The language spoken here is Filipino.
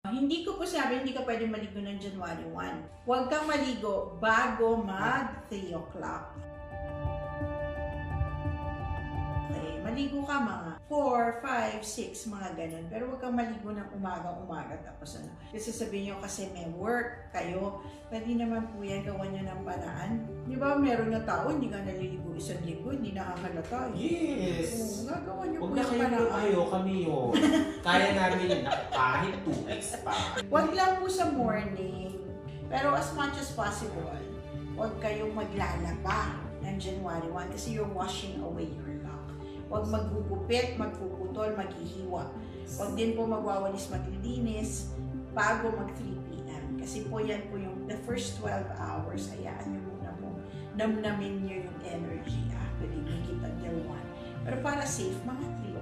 Hindi ko po sabi, hindi ka pwede maligo ng January 1. Huwag kang maligo bago mag 3 o'clock. Okay, maligo ka mga 4, 5, 6, mga ganun. Pero huwag kang maligo ng umaga tapos ano. Kasi sabihin nyo kasi may work kayo, pwede naman po yan, gawan nyo ng paraan. Di ba meron na tao, hindi ka naliligo isang linggo, hindi nakakalata. Yes! Oo, gagawan nyo Huwag po na yung kayo paraan. kayo, kami yun. Kaya namin yun kahit 2 weeks pa. Huwag lang po sa morning, pero as much as possible, huwag kayong maglalaba ng January 1 kasi you're washing away your luck. Huwag maggugupit, magpuputol, maghihiwa. Huwag din po magwawalis, maglilinis bago mag 3 p.m. Kasi po yan po yung the first 12 hours, hayaan nyo muna po, namnamin nyo yung energy. Actually, make it until 1. Pero para safe, mga 3